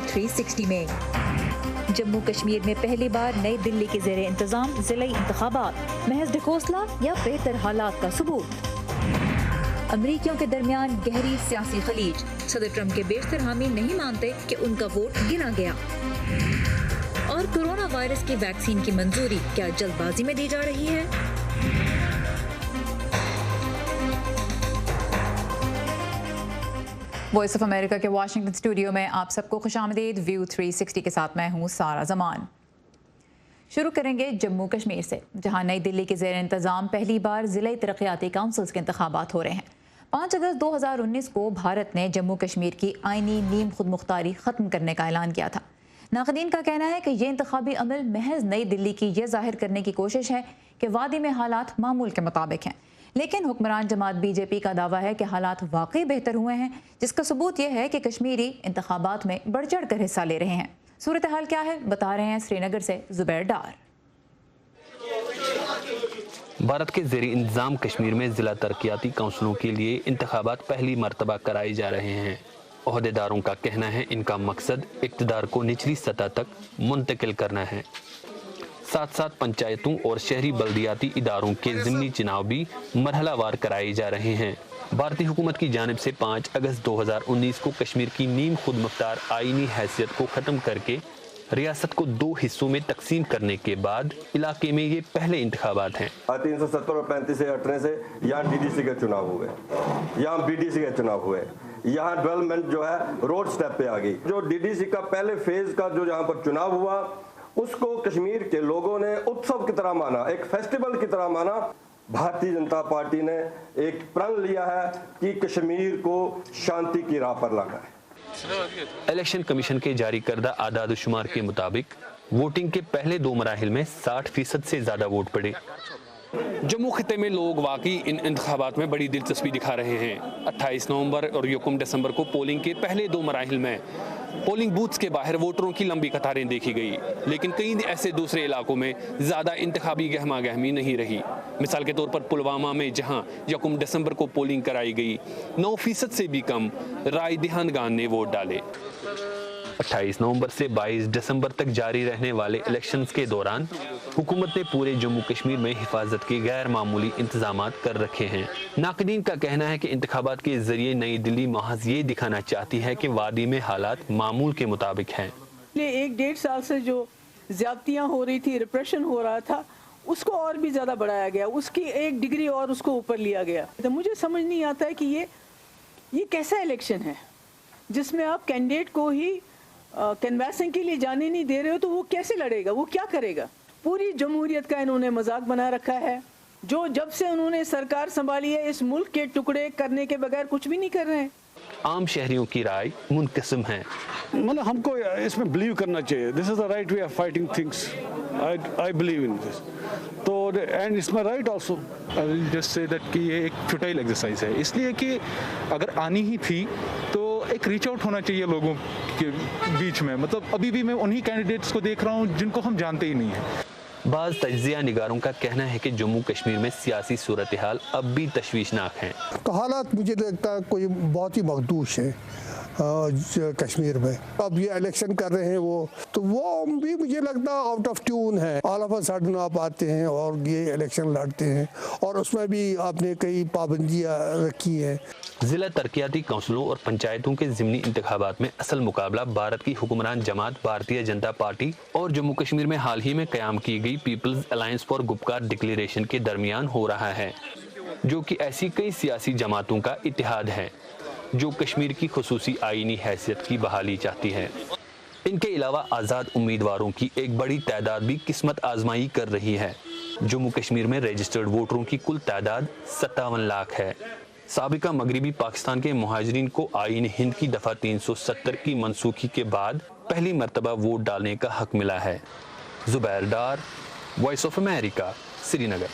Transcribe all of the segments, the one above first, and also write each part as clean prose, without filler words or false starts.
360 में। जम्मू कश्मीर में पहली बार नई दिल्ली के ज़ेरे इंतज़ाम ज़िला इंतखाबात, महज ढकोसला या बेहतर हालात का सबूत। अमरीकियों के दरमियान गहरी सियासी खलीज, सदर ट्रंप के बेशतर हामी नहीं मानते कि उनका वोट गिना गया। और कोरोना वायरस की वैक्सीन की मंजूरी क्या जल्दबाजी में दी जा रही है? वॉइस ऑफ अमेरिका के वाशिंगटन स्टूडियो में आप सबको खुशामदीद। व्यू 360 के साथ मैं हूँ सारा जमान। शुरू करेंगे जम्मू कश्मीर से, जहाँ नई दिल्ली के ज़ेर इंतज़ाम पहली बार ज़िला तरक्याती काउंसिल्स के इंतखाबात हो रहे हैं। 5 अगस्त 2019 को भारत ने जम्मू कश्मीर की आइनी नीम खुद मुख्तारी ख़त्म करने का ऐलान किया था। नाक़दीन का कहना है कि ये इंतखाबी अमल महज नई दिल्ली की यह ज़ाहिर करने की कोशिश है कि वादी में हालात मामूल के मुताबिक हैं, लेकिन हुक्मरान जमात बीजेपी का दावा है कि हालात वाकई बेहतर हुए हैं, जिसका सबूत यह है कि कश्मीरी इंतखाबात में बढ़ चढ़ कर हिस्सा ले रहे हैं। सूरत हाल क्या है, बता रहे हैं श्रीनगर से जुबैर डार। भारत के ज़ेरे इंतज़ाम कश्मीर में ज़िला तरक्याती काउंसिलों के लिए इंतखाबात पहली मरतबा कराए जा रहे हैं। ओहदेदारों का कहना है इनका मकसद इक़्तिदार को निचली सतह तक मुंतकिल करना है। साथ साथ पंचायतों और शहरी बल्दियाती इदारों के ज़िमनी चुनाव भी मरहलावार कराए जा रहे हैं। भारतीय हुकूमत की जानिब से 5 अगस्त 2019 को कश्मीर की नीम खुद मुख्तार आईनी हैसियत को ख़त्म करके रियासत को 2 हिस्सों में तकसीम करने के बाद इलाके में ये पहले इंतखाबात हैं। 370 और 35 से हटने से यहाँ DDC के चुनाव हुए, यहाँ BDC के चुनाव हुए, यहाँ डेवलपमेंट जो है रोड स्टेप पे आ गई। जो DDC का पहले फेज का जो यहाँ पर चुनाव हुआ उसको कश्मीर के लोगों ने उत्सव की तरह माना, एक फेस्टिवल की तरह माना। भारतीय जनता पार्टी ने एक प्रण लिया है कि कश्मीर को शांति की राह पर लाना है। इलेक्शन कमीशन के जारी करदा आदाद शुमार के मुताबिक वोटिंग के पहले 2 मराहिल में 60% से ज्यादा वोट पड़े। जम्मू खिते में लोग वाकई इन इंतखाबात में बड़ी दिलचस्पी दिखा रहे हैं। 28 नवंबर और 1 दिसंबर को पोलिंग के पहले 2 मराहिल में पोलिंग बूथ्स के बाहर वोटरों की लंबी कतारें देखी गई, लेकिन कई ऐसे दूसरे इलाकों में ज़्यादा इंतखाबी गहमा गहमी नहीं रही। मिसाल के तौर पर पुलवामा में जहां 1 दिसंबर को पोलिंग कराई गई, 9% से भी कम राय दहिंदगान ने वोट डाले। 28 नवंबर से 22 दिसंबर तक जारी रहने वाले इलेक्शंस के दौरान हुकूमत ने पूरे जम्मू कश्मीर में हिफाजत के गैर मामूली इंतजामात कर रखे हैं। नाक़दीन का कहना है कि इंतखाबात के जरिए नई दिल्ली महज ये दिखाना चाहती है कि वादी में हालात मामूल के मुताबिक हैं। 1-1.5 साल से जो ज्यादतियाँ हो रही थी, रिप्रेशन हो रहा था, उसको और भी ज़्यादा बढ़ाया गया, उसकी 1 डिग्री और उसको ऊपर लिया गया। तो मुझे समझ नहीं आता है कि ये कैसा इलेक्शन है जिसमें आप कैंडिडेट को ही कैनवासिंग के लिए जाने नहीं दे रहे हो, तो वो कैसे लड़ेगा, वो क्या करेगा? पूरी जमहूरियत का इन्होंने मजाक बना रखा है। जो जब से उन्होंने सरकार संभाली है, इस मुल्क के टुकड़े करने के बगैर कुछ भी नहीं कर रहे हैं। आम शहरियों की राय मुनक़सिम है। मतलब हमको इसमें बिलीव करना चाहिए। This is the right way of fighting things. I believe in this. तो and it's my right also. I will just say that कि ये एक फ्यूटाइल एक्सरसाइज है, इसलिए कि अगर आनी ही थी तो एक रीच आउट होना चाहिए लोगों के बीच में। मतलब अभी भी मैं उन्हीं कैंडिडेट्स को देख रहा हूँ जिनको हम जानते ही नहीं हैं। बाज़ तज्ज़िया निगारों का कहना है कि जम्मू कश्मीर में सियासी सूरत हाल अब भी तशवीशनाक हैं। तो हालात मुझे लगता है कोई बहुत ही मखदूश है कश्मीर में। अब ये इलेक्शन कर रहे हैं वो भी मुझे लगता है आउट ऑफ ट्यून है। ऑल ऑफ अ सडन आप आते हैं और ये इलेक्शन लड़ते हैं, और उसमें भी आपने कई पाबंदियाँ रखी हैं। ज़िला तरक्याती काउंसिलों और पंचायतों के ज़िमनी इंतखाबात में असल मुकाबला भारत की हुक्मरान जमात भारतीय जनता पार्टी और जम्मू कश्मीर में हाल ही में क़याम की गई peoples alliance for Gupkar declaration के दरमियान हो रहा है, जो कि ऐसी कई सियासी जमातों का इत्तेहाद है जो कश्मीर की खुसूसी आईनी हैसियत की बहाली चाहती है। इनके अलावा आज़ाद उम्मीदवारों की एक बड़ी तादाद भी किस्मत आजमाई कर रही है। जम्मू कश्मीर में रजिस्टर्ड वोटरों की कुल तादाद 57 लाख है। साबिका मगरबी पाकिस्तान के मुहाजिरीन को आईन हिंद की दफ़ा 370 की मनसूखी के बाद पहली मरतबा वोट डालने का हक मिला है। जुबैर डार, वॉइस ऑफ अमेरिका, श्रीनगर।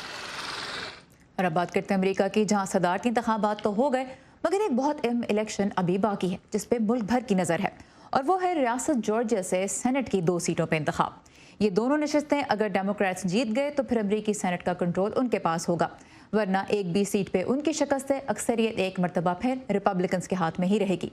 और अब बात करते हैं अमेरिका की, जहां सदारती इंतखाबात तो हो गए मगर एक बहुत अहम इलेक्शन अभी बाकी है जिस पे मुल्क भर की नज़र है, और वो है रियासत जॉर्जिया से सेनेट की 2 सीटों पे इंतखाब। ये दोनों नशस्तें अगर डेमोक्रेट्स जीत गए तो फिर अमरीकी सेनेट का कंट्रोल उनके पास होगा, वरना एक भी सीट पे उनकी शिकस्त अक्सरियत एक मरतबा फिर रिपब्लिकन्स के हाथ में ही रहेगी।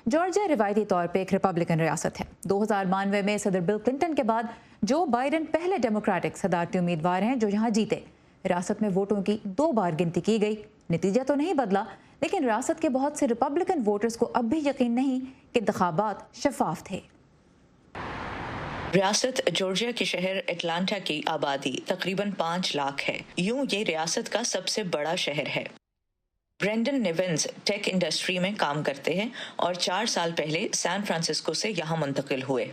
जॉर्जिया रिवायती तौर पर एक रिपब्लिकन रियासत है। 2092 में सदर बिल क्लिंटन के बाद जो बाइडन पहले डेमोक्रेटिक सदारती उम्मीदवार हैं जो यहाँ जीते। रियासत में वोटों की 2 बार गिनती की गई। नतीजा तो नहीं बदला, लेकिन रियासत के बहुत से रिपब्लिकन वोटर्स को अब भी यकीन नहीं कि इंतखाबात शफाफ थे। रियासत जॉर्जिया के शहर एटलांटा की आबादी तकरीबन 5 लाख है। यूं ये रियासत का सबसे बड़ा शहर है। ब्रेंडन निवेंस टेक इंडस्ट्री में काम करते हैं और 4 साल पहले सैन फ्रांसिस्को से यहाँ मुंतकिल हुए।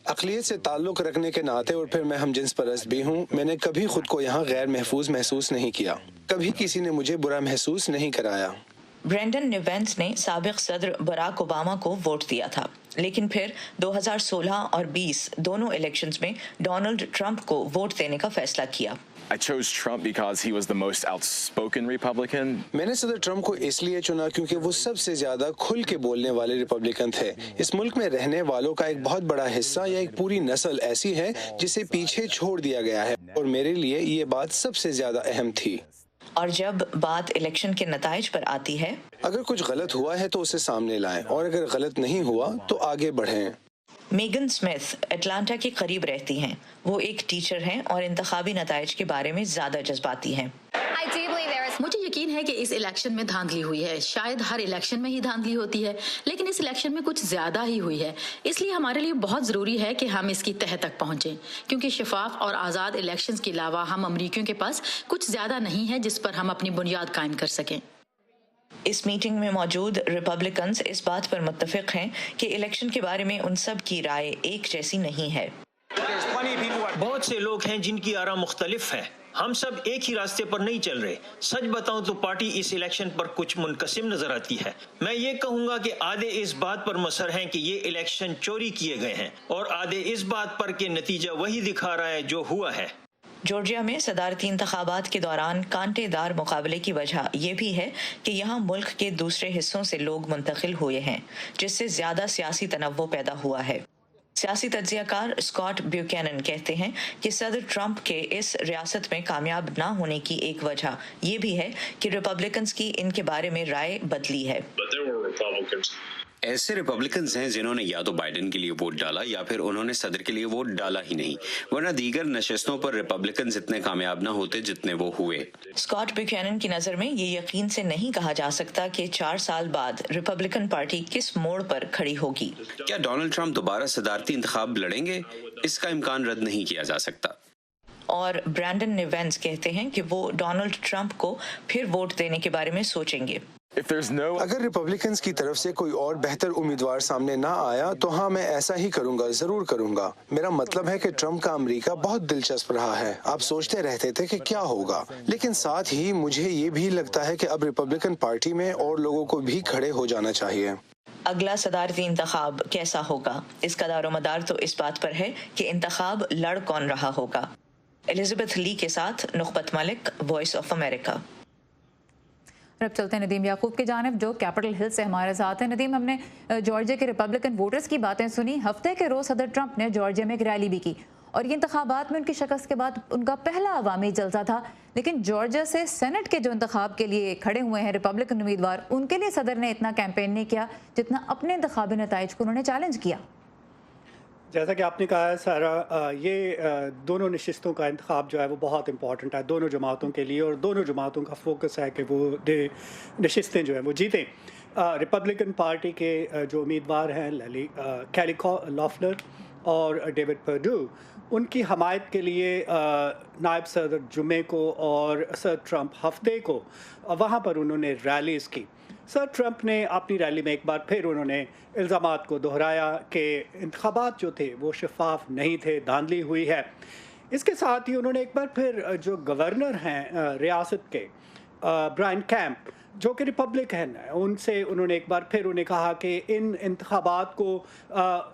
अक़लियत से ताल्लुक़ रखने के नाते और फिर मैं हमजिन्स परस्त भी हूँ, मैंने कभी खुद को यहाँ गैर महफूज महसूस नहीं किया। कभी किसी ने मुझे बुरा महसूस नहीं कराया। ब्रेंडन निवेंस ने साबिक़ सदर बराक ओबामा को वोट दिया था, लेकिन फिर 2016 और 20 दोनों इलेक्शंस में डोनाल्ड ट्रंप को वोट देने का फैसला किया। I chose Trump because he was the most outspoken Republican. मैंने सदर ट्रंप को इसलिए चुना क्योंकि वो सबसे ज्यादा खुल के बोलने वाले रिपब्लिकन थे। इस मुल्क में रहने वालों का एक बहुत बड़ा हिस्सा या एक पूरी नस्ल ऐसी है जिसे पीछे छोड़ दिया गया है, और मेरे लिए ये बात सबसे ज्यादा अहम थी। और जब बात इलेक्शन के नताइज पर आती है, अगर कुछ गलत हुआ है तो उसे सामने लाएं, और अगर गलत नहीं हुआ तो आगे बढ़ें। मेगन स्मिथ एटलांटा के करीब रहती हैं। वो एक टीचर हैं और इंतखाबी नताइज के बारे में ज्यादा जज्बाती हैं। मुझे यकीन है कि इस इलेक्शन में धांधली हुई है। शायद हर इलेक्शन में ही धांधली होती है, लेकिन इस इलेक्शन में कुछ ज्यादा ही हुई है। इसलिए हमारे लिए बहुत जरूरी है कि हम इसकी तह तक पहुंचें, क्योंकि शफाफ और आज़ाद इलेक्शंस के अलावा हम अमरीकियों के पास कुछ ज्यादा नहीं है जिस पर हम अपनी बुनियाद कायम कर सकें। इस मीटिंग में मौजूद रिपब्लिकन्स इस बात पर मुत्तफिक हैं कि इलेक्शन के बारे में उन सब की राय एक जैसी नहीं है। बहुत से लोग हैं जिनकी आरा मुख्तलिफ है। हम सब एक ही रास्ते पर नहीं चल रहे। सच बताऊं तो पार्टी इस इलेक्शन पर कुछ मुनकसिम नजर आती है। मैं ये कहूंगा कि आधे इस बात पर मुसर हैं कि ये इलेक्शन चोरी किए गए हैं, और आधे इस बात पर कि नतीजा वही दिखा रहा है जो हुआ है। जॉर्जिया में सदारती इंतखाबात के दौरान कांटेदार मुकाबले की वजह यह भी है कि यहाँ मुल्क के दूसरे हिस्सों से लोग मुंतकिल हुए हैं, जिससे ज्यादा सियासी तनव्वुर पैदा हुआ है। सियासी तज्जियाकार स्कॉट ब्यूकैनन कहते हैं कि सदर ट्रंप के इस रियासत में कामयाब ना होने की एक वजह यह भी है कि रिपब्लिकन्स की इनके बारे में राय बदली है। ऐसे रिपब्लिकन्स हैं जिन्होंने या तो बाइडेन के लिए वोट डाला या फिर उन्होंने सदर के लिए वोट डाला ही नहीं, वरना दीगर नशस्तों पर रिपब्लिकन्स इतने कामयाब ना होते जितने वो हुए। स्कॉट ब्यूकैनन की नजर में ये यकीन से नहीं कहा जा सकता कि 4 साल बाद रिपब्लिकन पार्टी किस मोड़ पर खड़ी होगी। क्या डोनाल्ड ट्रंप दोबारा सदारती इंतखाब लड़ेंगे? इसका इम्कान रद्द नहीं किया जा सकता। और ब्रेंडन निवेंस कहते हैं कि वो डोनाल्ड ट्रंप को फिर वोट देने के बारे में सोचेंगे। अगर रिपब्लिकन्स की तरफ से कोई और बेहतर उम्मीदवार सामने ना आया तो हाँ, मैं ऐसा ही करूंगा, जरूर करूंगा। मेरा मतलब है कि ट्रंप का अमेरिका बहुत दिलचस्प रहा है। आप सोचते रहते थे कि क्या होगा, लेकिन साथ ही मुझे ये भी लगता है कि अब रिपब्लिकन पार्टी में और लोगों को भी खड़े हो जाना चाहिए। अगला सदारती इंतखाब कैसा होगा, इसका दारोमदार तो इस बात पर है कि इंतखाब लड़ कौन रहा होगा। एलिजाबेथ ली के साथ नुखबत मलिक, वॉइस ऑफ अमेरिका। अब चलते हैं नदीम याकूब की जानिब जो कैपिटल हिल से हमारे साथ हैं। नदीम, हमने जॉर्जिया के रिपब्लिकन वोटर्स की बातें सुनी। हफ्ते के रोज़ सदर ट्रंप ने जॉर्जिया में एक रैली भी की और ये इंतखाबात में उनकी शिकस्त के बाद उनका पहला अवामी जलसा था। लेकिन जॉर्जिया से सेनेट के जो इंतखाब के लिए खड़े हुए हैं रिपब्लिकन उम्मीदवार, उनके लिए सदर ने इतना कैंपेन नहीं किया जितना अपने इंतखाबी नताइज को उन्होंने चैलेंज किया। जैसा कि आपने कहा है सारा, ये दोनों नशिस्तों का इंतखाब जो है वो बहुत इंपॉर्टेंट है दोनों जमातों के लिए, और दोनों जमातों का फोकस है कि वो नशिस्तें जो हैं वो जीतें। रिपब्लिकन पार्टी के जो उम्मीदवार हैं कैली लॉफलर और डेविड पर्डू, उनकी हमायत के लिए नायब सदर जुमे को और सर ट्रंप हफ्ते को वहाँ पर उन्होंने रैलीज़ की। सर ट्रंप ने अपनी रैली में एक बार फिर उन्होंने इल्ज़ामात को दोहराया कि इंतखाबात जो थे वो शफाफ नहीं थे, धांधली हुई है। इसके साथ ही उन्होंने एक बार फिर जो गवर्नर हैं रियासत के ब्रायन कैंप, जो कि रिपब्लिकन हैं, उनसे उन्होंने एक बार फिर उन्हें कहा कि इन इंतखाबात को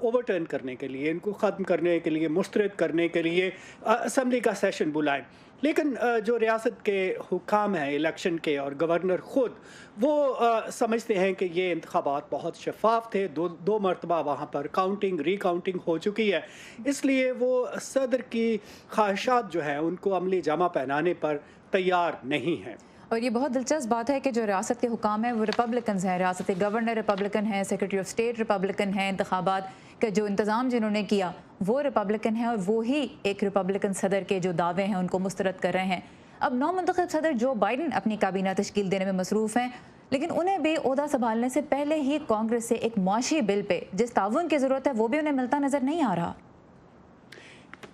ओवरटर्न करने के लिए, इनको ख़त्म करने के लिए, मुस्तरद करने के लिए असम्बली का सेशन बुलाएं। लेकिन जो रियासत के हुकाम हैं इलेक्शन के और गवर्नर ख़ुद, वो समझते हैं कि ये इंतखाबात बहुत शफाफ थे। दो मरतबा वहाँ पर काउंटिंग रिकाउंटिंग हो चुकी है, इसलिए वो सदर की ख्वाहिशात जो हैं उनको अमली जामा पहनाने पर तैयार नहीं हैं। اور یہ بہت دلچسپ بات ہے کہ جو ریاست کے حکام ہیں وہ ریپبلکنز ہیں، ریاست کے گورنر ریپبلکن ہیں، سیکرٹری آف اسٹیٹ ریپبلکن ہیں، انتخابات کا جو انتظام جنہوں نے کیا وہ ریپبلکن ہیں، اور وہی ایک ریپبلکن صدر کے جو دعوے ہیں ان کو مسترد کر رہے ہیں۔ اب نو منتخب صدر جو بائیڈن اپنی کابینہ تشکیل دینے میں مصروف ہیں، لیکن انہیں بھی عہدہ سنبھالنے سے پہلے ہی کانگریس سے ایک معاشی بل پہ جس تعاون کی ضرورت ہے وہ بھی انہیں ملتا نظر نہیں آ رہا۔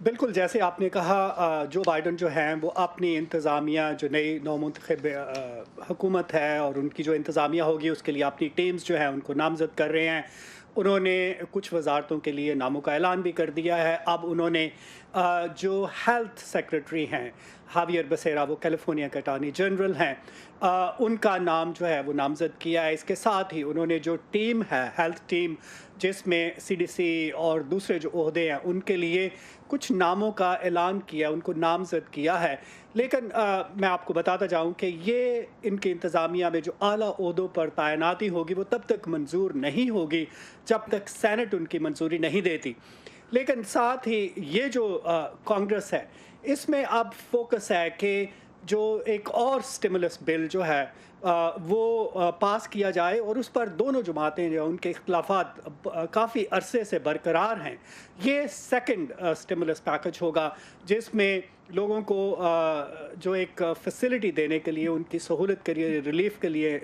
بالکل جیسے آپ نے کہا، جو بائیڈن جو ہیں وہ اپنی انتظامیہ، جو نئی نو منتخب حکومت ہے اور ان کی جو انتظامیہ ہوگی اس کے لیے اپنی ٹیمز جو ہیں ان کو نامزد کر رہے ہیں۔ انہوں نے کچھ وزارتوں کے لیے ناموں کا اعلان بھی کر دیا ہے۔ اب انہوں نے جو ہیلتھ سیکرٹری ہیں ہاویئر بسیرا، وہ کیلیفورنیا کے اٹارنی جنرل ہیں، ان کا نام جو ہے وہ نامزد کیا ہے۔ اس کے ساتھ ہی انہوں نے جو ٹیم ہے، ہیلتھ ٹیم، جس میں CDC اور دوسرے جو عہدے ہیں ان کے لیے کچھ ناموں کا اعلان کیا، ان کو نامزد کیا ہے۔ لیکن میں آپ کو بتاتا جاؤں کہ یہ ان کی انتظامیہ میں جو اعلیٰ عہدوں پر تعیناتی ہوگی وہ تب تک منظور نہیں ہوگی جب تک سینٹ ان کی منظوری نہیں دیتی۔ لیکن ساتھ ہی یہ جو کانگریس ہے اس میں اب فوکس ہے کہ جو ایک اور سٹیمولس بل جو ہے وہ پاس کیا جائے، اور اس پر دونوں جماعتیں جو ان کے اختلافات کافی عرصے سے برقرار ہیں۔ یہ سیکنڈ سٹیمولس پیکج ہوگا جس میں لوگوں کو جو ایک فیسلٹی دینے کے لیے، ان کی سہولت کے لیے، ریلیف کے لیے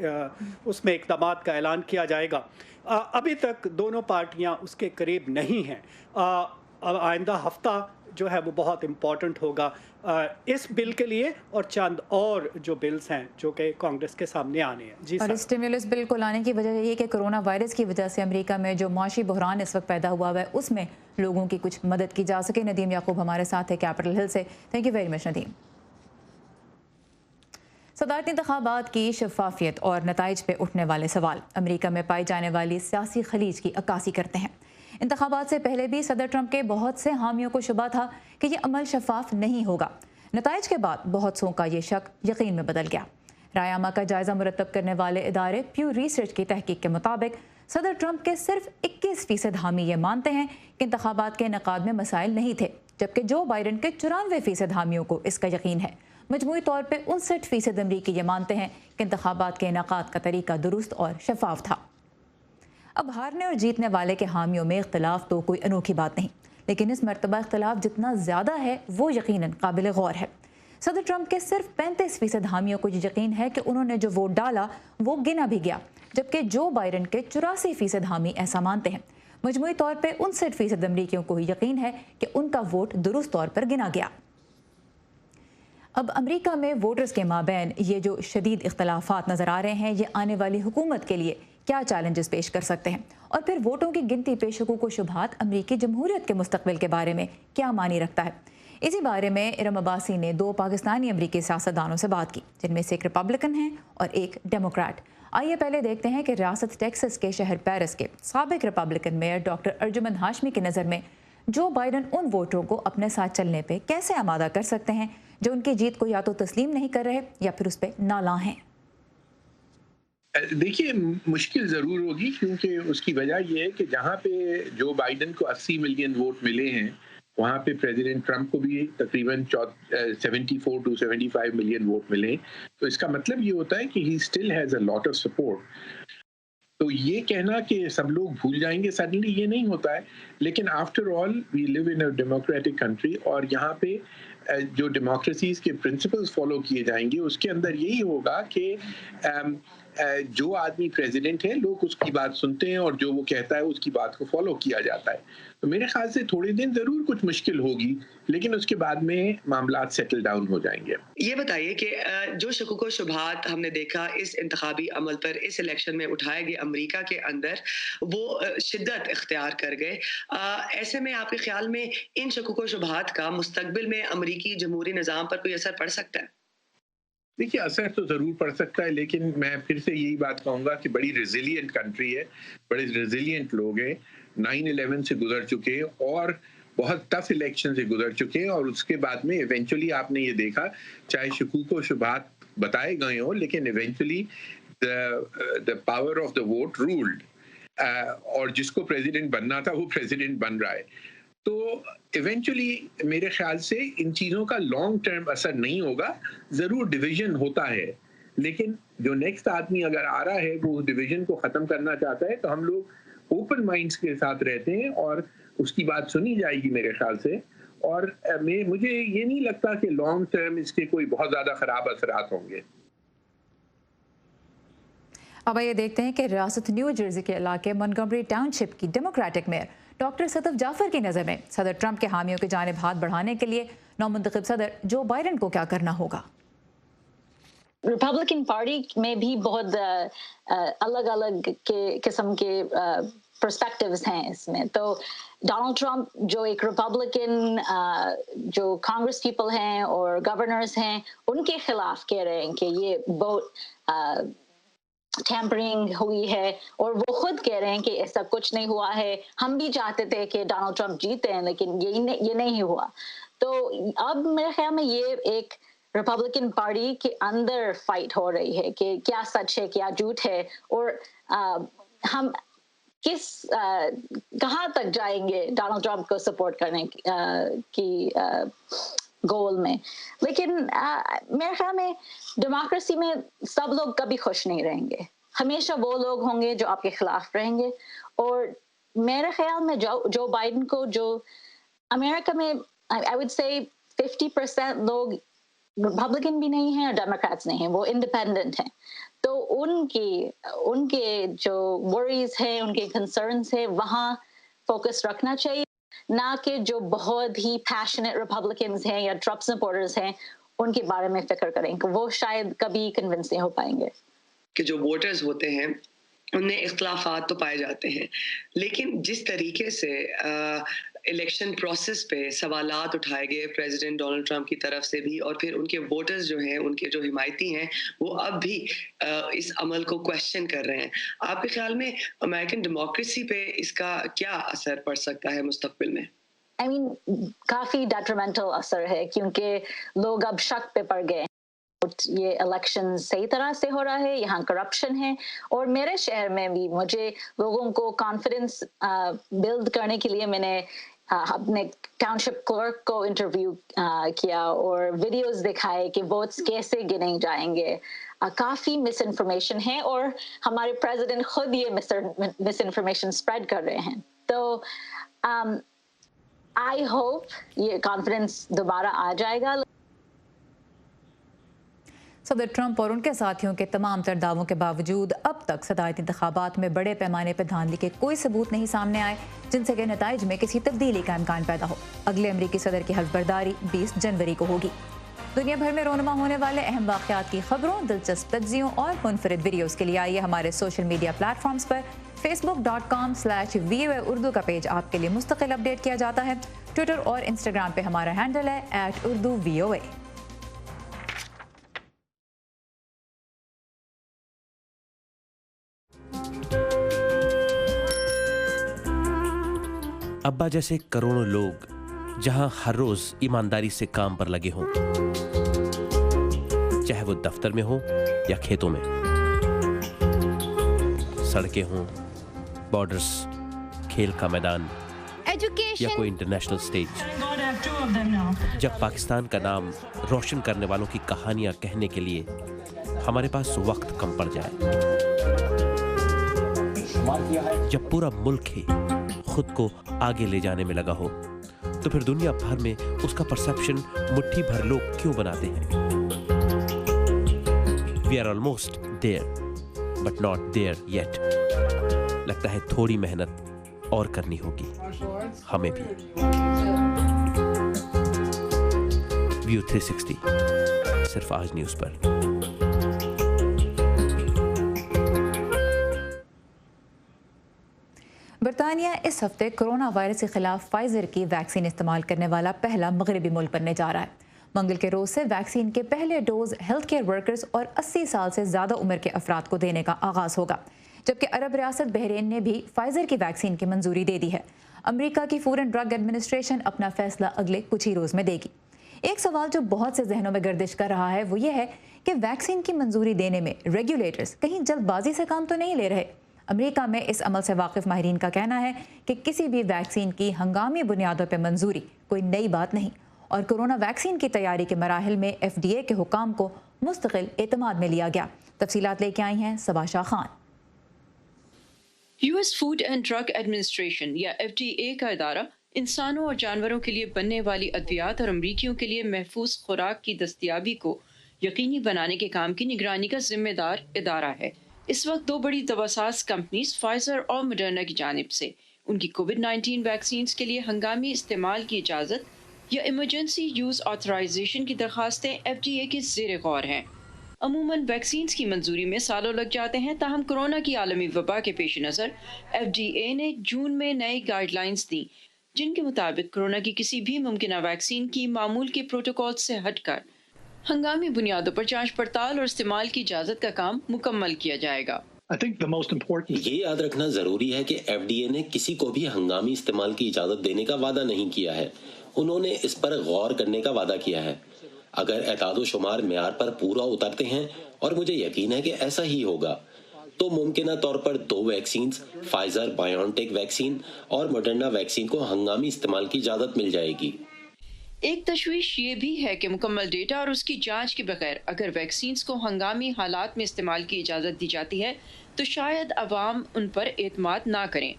اس میں اقدامات کا اعلان کیا جائے گا۔ ابھی تک دونوں پارٹیاں اس کے قریب نہیں ہیں۔ آئندہ ہفتہ جو ہے وہ بہت امپورٹنٹ ہوگا اس بل کے لیے اور چند اور جو بلز ہیں جو کہ کانگریس کے سامنے آنے ہیں۔ جی اور اسٹیمولس بل کو لانے کی وجہ یہ کہ کرونا وائرس کی وجہ سے امریکہ میں جو معاشی بحران اس وقت پیدا ہوا ہے اس میں لوگوں کی کچھ مدد کی جا سکے۔ ندیم یعقوب ہمارے ساتھ ہے کیپٹل ہل سے۔ Thank you very much Nadeem. صدارتی انتخابات کی شفافیت اور نتائج پہ اٹھنے والے سوال امریکہ میں پائی جانے والی سیاسی خلیج کی عکاسی کرتے ہیں۔ انتخابات سے پہلے بھی صدر ٹرمپ کے بہت سے حامیوں کو شبہ تھا کہ یہ عمل شفاف نہیں ہوگا۔ نتائج کے بعد بہت سوں کا یہ شک یقین میں بدل گیا۔ رائے عامہ کا جائزہ مرتب کرنے والے ادارے پیو ریسرچ کی تحقیق کے مطابق صدر ٹرمپ کے صرف 21% حامی یہ مانتے ہیں کہ انتخابات کے انعقاد میں مسائل نہیں تھے، جبکہ جو بائیڈن کے 94% حامیوں کو اس کا یقین ہے۔ مجموعی طور پہ 59% امریکی یہ مانتے ہیں کہ انتخابات کے انعقاد کا طریقہ درست اور شفاف تھا۔ اب ہارنے اور جیتنے والے کے حامیوں میں اختلاف تو کوئی انوکھی بات نہیں، لیکن اس مرتبہ اختلاف جتنا زیادہ ہے وہ یقیناً قابل غور ہے۔ صدر ٹرمپ کے صرف 35% حامیوں کو یہ یقین ہے کہ انہوں نے جو ووٹ ڈالا وہ گنا بھی گیا، جبکہ جو بائیڈن کے 84% حامی ایسا مانتے ہیں۔ مجموعی طور پہ 59% امریکیوں کو یقین ہے کہ ان کا ووٹ درست طور پر گنا گیا۔ اب امریکہ میں ووٹرز کے مابین یہ جو شدید اختلافات نظر آ رہے ہیں، یہ آنے والی حکومت کے لیے کیا چیلنجز پیش کر سکتے ہیں، اور پھر ووٹوں کی گنتی پہ شکوک و شبہات امریکی جمہوریت کے مستقبل کے بارے میں کیا معنی رکھتا ہے۔ اسی بارے میں ارم عباسی نے 2 پاکستانی امریکی سیاستدانوں سے بات کی، جن میں سے ایک ریپبلکن ہیں اور ایک ڈیموکریٹ۔ آئیے پہلے دیکھتے ہیں کہ ریاست ٹیکساس کے شہر پیرس کے سابق ریپبلکن میئر ڈاکٹر ارجمند ہاشمی کی نظر میں جو بائیڈن ان ووٹروں کو اپنے ساتھ چلنے پہ کیسے آمادہ کر سکتے ہیں جو ان کی جیت کو یا تو تسلیم نہیں کر رہے یا پھر اس پہ نالاں ہیں۔ دیکھیے، مشکل ضرور ہوگی، کیونکہ اس کی وجہ یہ ہے کہ جہاں پہ جو بائیڈن کو 80 ملین ووٹ ملے ہیں وہاں پہ پریزیڈنٹ ٹرمپ کو بھی تقریباً 74 to 75 ملین ووٹ ملے، تو اس کا مطلب یہ ہوتا ہے کہ he still has a lot of support. تو یہ کہنا کہ سب لوگ بھول جائیں گے سڈنلی، یہ نہیں ہوتا ہے، لیکن after all we live in a democratic country, اور یہاں پہ جو ڈیموکریسیز کے پرنسپلز فالو کیے جائیں گے اس کے اندر یہی ہوگا کہ جو آدمی پریزیڈنٹ ہے لوگ اس کی بات سنتے ہیں اور جو وہ کہتا ہے اس کی بات کو فالو کیا جاتا ہے۔ تو میرے خیال سے تھوڑے دن ضرور کچھ مشکل ہوگی، لیکن اس کے بعد میں معاملات سیٹل ڈاؤن ہو جائیں گے۔ یہ بتائیے کہ جو شکوک و شبہات ہم نے دیکھا اس انتخابی عمل پر اس الیکشن میں اٹھائے گئے امریکہ کے اندر، وہ شدت اختیار کر گئے۔ ایسے میں آپ کے خیال میں ان شکوک و شبہات کا مستقبل میں امریکی جمہوری نظام پر کوئی اثر پڑ سکتا ہے؟ دیکھیے، اثر تو ضرور پڑ سکتا ہے، لیکن میں پھر سے یہی بات کہوں گا کہ بڑی ریزیلینٹ کنٹری ہے، بڑے ریزیلینٹ لوگ ہیں، 9/11 سے گزر چکے ہیں اور بہت ٹف الیکشن سے گزر چکے ہیں، اور اس کے بعد میں ایونچولی آپ نے یہ دیکھا، چاہے شکوک و شبہات بتائے گئے ہوں، لیکن eventually the power of the vote ruled، اور جس کو پریزیڈنٹ بننا تھا وہ پریزیڈنٹ بن رہا ہے۔ تو ایونچولی میرے خیال سے ان چیزوں کا لانگ ٹرم اثر نہیں ہوگا، ضرور ڈویژن ہوتا ہے، लेकिन जो नेक्स्ट आदमी अगर आ रहा है वो डिवीजन को ख़त्म करना चाहता है, तो हम लोग ओपन माइंड्स के साथ रहते हैं और उसकी बात सुनी जाएगी मेरे ख्याल से। और मुझे ये नहीं लगता कि लॉन्ग टर्म इसके कोई बहुत ज़्यादा ख़राब असरात होंगे। अब ये देखते हैं कि रियासत न्यू जर्सी के इलाके मोंटगोमरी टाउनशिप की democratic mayor doctor Sadaf Jafar की नज़र में सदर ट्रंप के हामियों की जानिब हाथ बढ़ाने के लिए नौमुंतखब सदर जो बाइडन को क्या करना होगा। रिपब्लिकन पार्टी में भी बहुत अलग अलग किस्म के पर्सपेक्टिव्स हैं इसमें। तो डोनाल्ड ट्रंप जो एक रिपब्लिकन जो कांग्रेस पीपल हैं और गवर्नर्स हैं उनके खिलाफ कह रहे हैं कि ये बहुत टेम्परिंग हुई है, और वो खुद कह रहे हैं कि ऐसा कुछ नहीं हुआ है। हम भी चाहते थे कि डोनाल्ड ट्रंप जीते हैं, लेकिन ये नहीं हुआ। तो अब मेरे ख्याल में ये एक रिपब्लिकन पार्टी के अंदर फाइट हो रही है कि क्या सच है क्या झूठ है, और हम कहाँ तक जाएंगे डोनाल्ड ट्रंप को सपोर्ट करने की गोल में। लेकिन मेरे ख्याल में डेमोक्रेसी में सब लोग कभी खुश नहीं रहेंगे, हमेशा वो लोग होंगे जो आपके खिलाफ रहेंगे। और मेरे ख्याल में जो बाइडन को, जो अमेरिका में आई वुड से 50% लोग रिपब्लिकन भी नहीं हैं और डेमोक्रेट्स नहीं हैं, वो इंडिपेंडेंट हैं। तो उनके जो वरीज हैं, उनके कंसर्न्स हैं, वहाँ फोकस रखना चाहिए, ना कि जो बहुत ही पैशनेट रिपब्लिकन्स हैं या ट्रम्प सपोर्टर्स हैं उनके बारे में फिक्र करें कि वो शायद कभी कन्विंस नहीं हो पाएंगे। कि जो वोटर्स होते हैं उनमें इख्तलाफात तो पाए जाते हैं, लेकिन जिस तरीके से इलेक्शन प्रोसेस पे सवालात उठाए गए प्रेसिडेंट डोनाल्ड ट्रंप की तरफ से भी, और फिर उनके वोटर्स जो हैं, उनके जो हिमायती हैं, वो अब भी इस अमल को क्वेश्चन कर रहे हैं। आपके ख्याल में अमेरिकन डेमोक्रेसी पे इसका क्या असर पड़ सकता है मुस्तकबिल में? I mean, काफी डेट्रीमेंटल असर है, क्योंकि लोग अब शक पे पड़ गए। ये इलेक्शन सही तरह से हो रहा है, यहाँ करप्शन है। और मेरे शहर में भी मुझे लोगों को कॉन्फिडेंस बिल्ड करने के लिए मैंने अपने टाउनशिप क्लर्क को इंटरव्यू किया और वीडियोस दिखाए कि वोट्स कैसे गिने जाएंगे। काफ़ी मिस इन्फॉर्मेशन है और हमारे प्रेसिडेंट खुद ये मिस इन्फॉर्मेशन स्प्रेड कर रहे हैं। तो आई होप ये कॉन्फिडेंस दोबारा आ जाएगा। सदर ट्रंप और उनके साथियों के तमाम तर दावों के बावजूद अब तक सदारती इंतखाबात में बड़े पैमाने पर धांधली के कोई सबूत नहीं सामने आए जिनसे कि नताइज में किसी तब्दीली का इम्कान पैदा हो। अगले अमरीकी सदर की हल्फबर्दारी 20 जनवरी को होगी। दुनिया भर में रोनमा होने वाले अहम वाक़यात की खबरों, दिलचस्प तज्जियों और मुनफरिद वीडियोज़ के लिए आइए हमारे सोशल मीडिया प्लेटफॉर्म्स पर। facebook.com/VOA उर्दू का पेज आपके लिए मुस्तकिल अपडेट किया जाता है। ट्विटर और इंस्टाग्राम पे हमारा हैंडल है @UrduVOA। अब्बा जैसे करोड़ों लोग जहां हर रोज ईमानदारी से काम पर लगे हों, चाहे वो दफ्तर में हो या खेतों में, सड़कें हों, बॉर्डर्स, खेल का मैदान या कोई इंटरनेशनल स्टेज। जब पाकिस्तान का नाम रोशन करने वालों की कहानियां कहने के लिए हमारे पास वक्त कम पड़ जाए, जब पूरा मुल्क ही खुद को आगे ले जाने में लगा हो, तो फिर दुनिया भर में उसका परसेप्शन मुट्ठी भर लोग क्यों बनाते हैं? We are almost there, but not there yet. लगता है थोड़ी मेहनत और करनी होगी हमें भी। व्यू 360 सिर्फ आज न्यूज़ पर। बरतानिया इस हफ्ते कोरोना वायरस के खिलाफ फाइजर की वैक्सीन इस्तेमाल करने वाला पहला मगरबी मुल्क बनने जा रहा है। मंगल के रोज से वैक्सीन के पहले डोज हेल्थ केयर वर्कर्स और 80 साल से ज़्यादा उम्र के अफराद को देने का आगाज़ होगा, जबकि अरब रियासत बहरीन ने भी फाइजर की वैक्सीन की मंजूरी दे दी है। अमरीका की फूड एंड ड्रग एडमिनिस्ट्रेशन अपना फैसला अगले कुछ ही रोज़ में देगी। एक सवाल जो बहुत से जहनों में गर्दिश कर रहा है वो ये है कि वैक्सीन की मंजूरी देने में रेगुलेटर्स कहीं जल्दबाजी से काम तो नहीं ले रहे। अमेरिका में इस अमल से वाकिफ माहिरीन का कहना है कि किसी भी वैक्सीन की हंगामी बुनियादों पर मंजूरी कोई नई बात नहीं और कोरोना वैक्सीन की तैयारी के मराहिल में FDA के हुकाम को मुस्तकिल एतमाद में लिया गया। तफसीलात लेके आई हैं Saba Shah Khan. US food and drug administration या FDA का इदारा इंसानों और जानवरों के लिए बनने वाली अद्वियात और अमरीकियों के लिए महफूज खुराक की दस्तयाबी को यकीनी बनाने के काम की निगरानी का जिम्मेदार इदारा है। इस वक्त दो बड़ी दवासाज कंपनीज फाइजर और मॉडर्ना की जानिब से उनकी कोविड-19 वैक्सीन के लिए हंगामी इस्तेमाल की इजाज़त या इमरजेंसी यूज़ ऑथराइजेशन की दरखास्तें FDA के ज़ेर गौर हैं। अमूमन वैक्सीन की मंजूरी में सालों लग जाते हैं, ताहम कोरोना की आलमी वबा के पेश नज़र FDA ने जून में नई गाइडलाइंस दी, जिनके मुताबिक कोरोना की किसी भी मुमकिन वैक्सीन की मामूल के प्रोटोकॉल से हटकर हंगामी बुनियादों पर जांच पड़ताल और इस्तेमाल की इजाज़त का काम मुकम्मल किया जाएगा। ये याद रखना जरूरी है कि FDA ने किसी को भी हंगामी इस्तेमाल की इजाजत देने का वादा नहीं किया है। उन्होंने इस पर गौर करने का वादा किया है। अगर एतादो शुमार मेयार पर पूरा उतरते हैं, और मुझे यकीन है कि ऐसा ही होगा, तो मुमकिन तौर पर 2 वैक्सीन, फाइजर बायोनटेक वैक्सीन और मॉडर्ना वैक्सीन को हंगामी इस्तेमाल की इजाजत मिल जाएगी। एक तशवीश ये भी है कि मुकम्मल डेटा और उसकी जांच के बगैर अगर वैक्सीन को हंगामी हालात में इस्तेमाल की इजाज़त दी जाती है तो शायद अवाम उन पर एतमाद ना करें।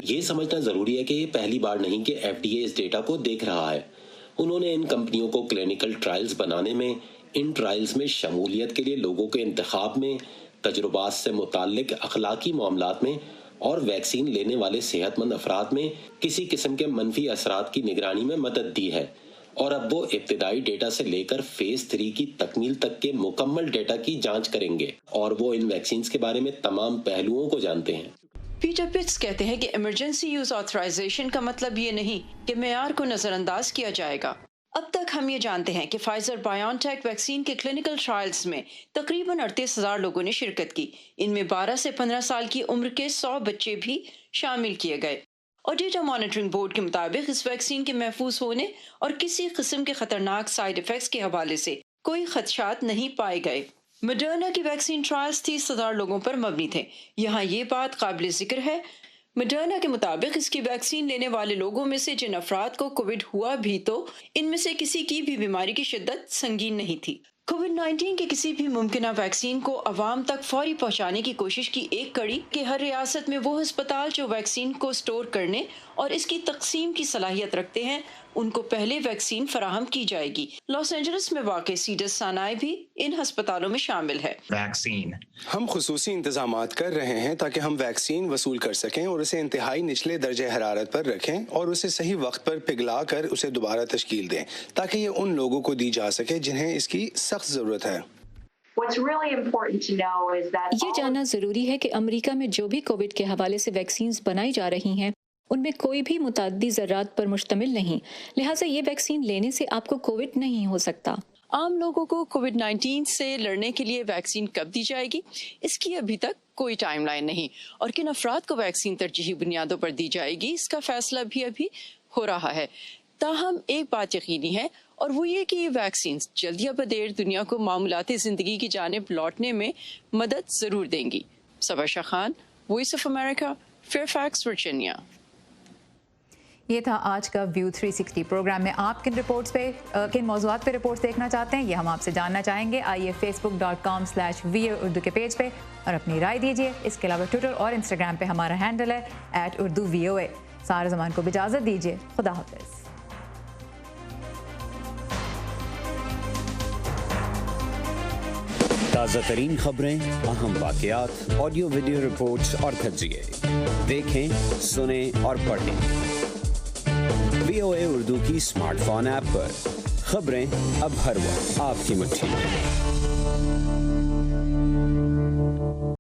ये समझना जरूरी है कि ये पहली बार नहीं कि FDA इस डेटा को देख रहा है। उन्होंने इन कंपनियों को क्लिनिकल ट्रायल्स बनाने में, इन ट्रायल्स में शमूलियत के लिए लोगों के इंतखाब में, तजुर्बात से मुताल्लिक अखलाकी मामलात में और वैक्सीन लेने वाले सेहतमंद अफराद में किसी किस्म के मनफी असरात की निगरानी में मदद दी है, और अब वो इब्तिदाई डेटा से लेकर फेज 3 की तकमील तक के मुकम्मल डेटा की जांच करेंगे, और वो इन वैक्सीन के बारे में तमाम पहलुओं को जानते हैं। पीटर पिट्स कहते हैं कि इमरजेंसी यूज ऑथराइजेशन का मतलब ये नहीं कि मेयार को नजरअंदाज किया जाएगा। अब तक हम ये जानते हैं कि फाइजर बायोनटेक वैक्सीन के क्लिनिकल ट्रायल्स में तकरीबन 38,000 लोगों ने शिरकत की। इनमें 12 से 15 साल की उम्र के 100 बच्चे भी शामिल किए गए, और डेटा मॉनिटरिंग बोर्ड के मुताबिक इस वैक्सीन के महफूज होने और किसी किस्म के खतरनाक साइड इफेक्ट्स के हवाले से कोई खदशात नहीं पाए गए। मॉडर्ना की वैक्सीन ट्रायल्स 30,000 लोगों पर मबनी थे। यहाँ ये बात काबिल जिक्र है, मॉडर्ना के मुताबिक इसकी वैक्सीन लेने वाले लोगों में से जिन अफराद को कोविड हुआ भी तो इनमें से किसी की भी बीमारी की शिद्दत संगीन नहीं थी। कोविड-19 के किसी भी मुमकिन वैक्सीन को अवाम तक फौरी पहुंचाने की कोशिश की एक कड़ी कि हर रियासत में वो अस्पताल जो वैक्सीन को स्टोर करने और इसकी तकसीम की सलाहियत रखते हैं, उनको पहले वैक्सीन फराहम की जाएगी। लॉस एंजलिस में वाक़ सीडस सानाई भी इन अस्पतालों में शामिल है। हम खुसूसी इंतजामात कर रहे हैं ताकि हम वैक्सीन वसूल कर सकें और उसे इंतहाई निचले दर्जे हरारत पर रखें और उसे सही वक्त पर पिघला कर उसे दोबारा तश्कील दें, ताकि ये उन लोगों को दी जा सके जिन्हें इसकी सख्त ज़रूरत है। ये जानना ज़रूरी है कि अमेरिका में जो भी कोविड के हवाले से वैक्सीन बनाई जा रही हैं, उनमें कोई भी मुताद्दी ज़रात पर मुश्तमिल नहीं, लिहाजा ये वैक्सीन लेने से आपको कोविड नहीं हो सकता। आम लोगों को कोविड-19 से लड़ने के लिए वैक्सीन कब दी जाएगी, इसकी अभी तक कोई टाइमलाइन नहीं, और किन अफराद को वैक्सीन तरजीही बुनियादों पर दी जाएगी, इसका फैसला भी अभी हो रहा है। ताहम एक बात यकीनी है, और वो ये कि ये वैक्सीन जल्द या बदेर दुनिया को मामूलाती ज़िंदगी की जानिब लौटने में मदद ज़रूर देंगी। Saba Shah Khan, voice of America, Fairfax, Virginia. ये था आज का व्यू 360 प्रोग्राम में। आप किन मौज़ूआत पे रिपोर्ट्स देखना चाहते हैं, ये हम आपसे जानना चाहेंगे। आइए facebook.com/VOA उर्दू के पेज पे और अपनी राय दीजिए। इसके अलावा ट्विटर और इंस्टाग्राम पे हमारा हैंडल है @UrduVOA। सारे ज़मान को भी इजाज़त दीजिए। खुदा हाफ़िज़। ताज़ा तरीन खबरें, अहम वाक़यात, ऑडियो वीडियो रिपोर्ट्स और तज्ज़िये देखें, सुने और पढ़ें VOA उर्दू की स्मार्टफोन ऐप पर। खबरें अब हर वक्त आपकी मुट्ठी में।